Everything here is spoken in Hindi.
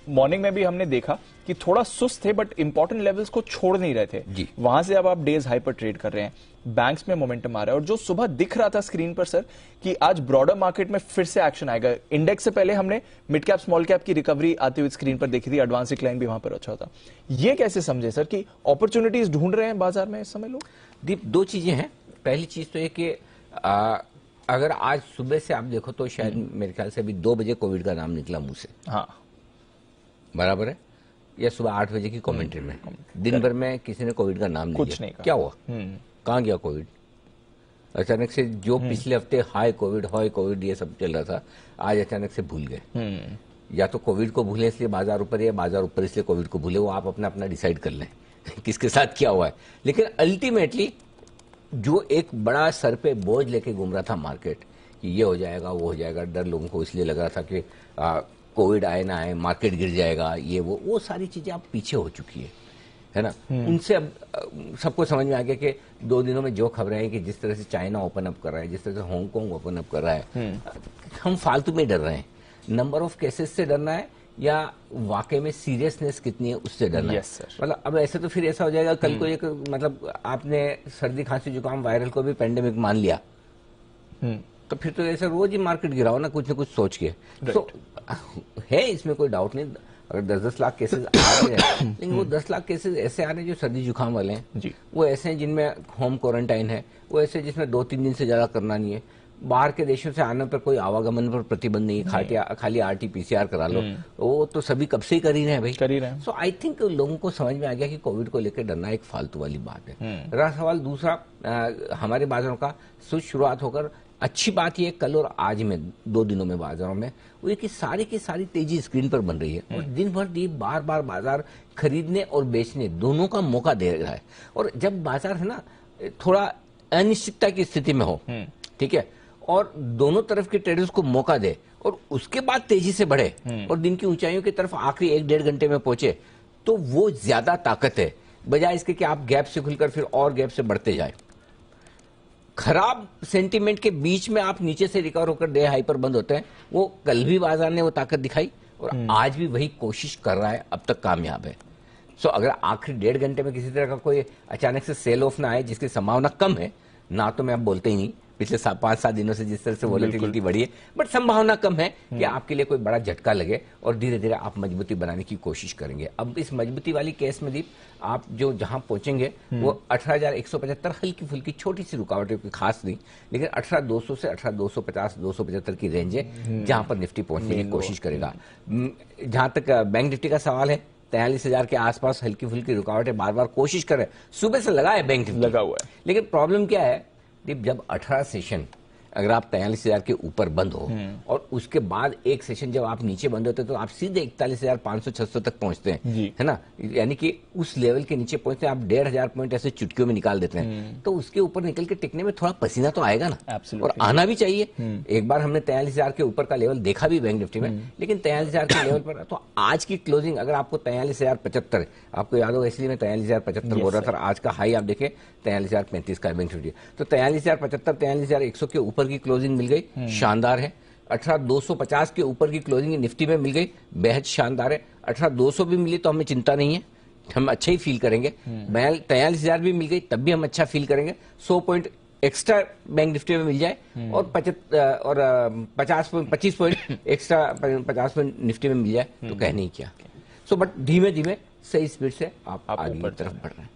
मॉर्निंग में भी हमने देखा कि थोड़ा सुस्त थे बट इंपॉर्टेंट लेवल्स को छोड़ नहीं रहे थे, वहां से अब आप डेज हाई पर ट्रेड कर रहे हैं, बैंक्स में मोमेंटम आ रहा है। और जो सुबह दिख रहा था स्क्रीन पर सर कि आज ब्रॉडर मार्केट में फिर से एक्शन आएगा, इंडेक्स से पहले हमने मिड कैप स्मॉल कैप की रिकवरी आती हुई स्क्रीन पर देखी थी, एडवांस डिक्लाइन भी वहां पर अच्छा होता। ये कैसे समझे सर कि अपॉर्चुनिटीज ढूंढ रहे हैं बाजार में इस समय लोग? दीप, दो चीजें हैं। पहली चीज तो ये कि अगर आज सुबह से आप देखो तो शायद मेरे ख्याल से अभी 2 बजे कोविड का नाम निकला मुंह से, हाँ बराबर है, या सुबह 8 बजे की कमेंट्री में दिन भर में किसी ने कोविड का नाम कुछ नहीं कहा। क्या हुआ? कहाँ गया कोविड? अचानक से जो पिछले हफ्ते हाई कोविड ये सब चल रहा था, आज अचानक से भूल गए। या तो कोविड को भूले इसलिए बाजार ऊपर, या बाजार ऊपर इसलिए कोविड को भूले, वो आप अपना अपना डिसाइड कर लें किसके साथ क्या हुआ है। लेकिन अल्टीमेटली जो एक बड़ा सर पे बोझ लेके घूम रहा था मार्केट कि ये हो जाएगा वो हो जाएगा, डर लोगों को इसलिए लग रहा था कि कोविड आए ना आए मार्केट गिर जाएगा, ये वो सारी चीजें अब पीछे हो चुकी है ना। उनसे अब सबको समझ में आ गया कि 2 दिनों में जो खबरें हैं कि जिस तरह से चाइना ओपन अप कर रहा है, जिस तरह से हांगकांग ओपन अप कर रहा है, हम फालतू में डर रहे हैं। नंबर ऑफ केसेस से डरना है या वाकई में सीरियसनेस कितनी है उससे डरना है। मतलब अब ऐसे तो फिर ऐसा हो जाएगा कल को एक, मतलब आपने सर्दी खांसी जुकाम वायरल को भी पेंडेमिक मान लिया, तो फिर तो ऐसा रोज ही मार्केट गिराओ ना कुछ सोच के। तो है इसमें कोई डाउट नहीं, अगर 10-10 लाख केसेस आ रहे हैं, लेकिन वो 10 लाख केसेस ऐसे आ रहे हैं जो सर्दी जुकाम वाले हैं जी। वो ऐसे हैं जिनमें होम क्वारंटाइन है, वो ऐसे जिसमें 2-3 दिन से ज्यादा करना नहीं है, बाहर के देशों से आने पर कोई आवागमन पर प्रतिबंध नहीं है, खाली RT-PCR करा लो, वो तो सभी कब से ही कर ही रहे हैं भाई, कर ही रहे हैं। सो आई थिंक लोगों को समझ में आ गया कि कोविड को लेकर डरना एक फालतू वाली बात है। रहा सवाल दूसरा हमारे बाजारों का शुरुआत होकर, अच्छी बात यह कल और आज में 2 दिनों में बाजारों में वो कि सारी की सारी तेजी स्क्रीन पर बन रही है और दिन भर बार बार बाजार खरीदने और बेचने दोनों का मौका दे रहा है। और जब बाजार है ना थोड़ा अनिश्चितता की स्थिति में हो, ठीक है, और दोनों तरफ के ट्रेडर्स को मौका दे और उसके बाद तेजी से बढ़े और दिन की ऊंचाइयों की तरफ आखिरी 1-1.5 घंटे में पहुंचे, तो वो ज्यादा ताकत है बजाय इसके कि आप गैप से खुलकर फिर और गैप से बढ़ते जाए। खराब सेंटीमेंट के बीच में आप नीचे से रिकवर होकर डे हाई पर बंद होते हैं, वो कल भी बाजार ने वो ताकत दिखाई और आज भी वही कोशिश कर रहा है, अब तक कामयाब है। सो अगर आखिरी 1.5 घंटे में किसी तरह का कोई अचानक से सेल ऑफ ना आए, जिसकी संभावना कम है, ना तो मैं अब बोलते ही नहीं, पिछले 5-7 दिनों से जिस तरह से वोलेटिलिटी बढ़ी है, बट संभावना कम है कि आपके लिए कोई बड़ा झटका लगे और धीरे धीरे आप मजबूती बनाने की कोशिश करेंगे। अब इस मजबूती वाली केस में दीप आप जो जहां पहुंचेंगे वो 18,175 हल्की फुल्की छोटी सी रुकावट है, खास नहीं, लेकिन 18,200 से 18,250 275 की रेंज है जहां पर निफ्टी पहुंचने की कोशिश करेगा। जहां तक बैंक निफ्टी का सवाल है, 43,000 के आसपास हल्की फुल्की रुकावट है, बार बार कोशिश करे, सुबह से लगा है बैंक निफ्टी लगा हुआ है, लेकिन प्रॉब्लम क्या है जब 18 सेशन अगर आप 43,000 के ऊपर बंद हो और उसके बाद एक सेशन जब आप नीचे बंद होते तो आप सीधे 41,500-600 तक पहुंचते हैं, है ना, यानी कि उस लेवल के नीचे पहुंचते हैं आप 1,500 पॉइंट ऐसे चुटकियों में निकाल देते हैं, तो उसके ऊपर निकल के टिकने में थोड़ा पसीना तो आएगा ना, और आना भी चाहिए। एक बार हमने 43,000 के ऊपर का लेवल देखा भी बैंक निफ्टी में, लेकिन 43,000 के लेवल पर तो आज की क्लोजिंग अगर आपको 43,075, आपको याद होगा इसलिए मैं 43,075 बोल रहा था, आज का हाई आप देखें 43,035 का बैंक निफ्टी, तो 43,075 43,100 के ऊपर की क्लोजिंग मिल गई, शानदार है। 18,250 के ऊपर की क्लोजिंग निफ्टी में मिल गई, बेहद शानदार है। 18,200 भी मिली तो हमें चिंता नहीं है, हम अच्छा ही फील करेंगे। 43,000 भी मिल गई तब भी हम अच्छा फील करेंगे। 100 पॉइंट एक्स्ट्रा बैंक निफ्टी में मिल जाए और 25 पॉइंट एक्स्ट्रा 50 पॉइंट निफ्टी में मिल जाए तो कहने ही क्या। सो बट धीमे धीमे सही स्पीड से आप आगे की तरफ बढ़ रहे हैं।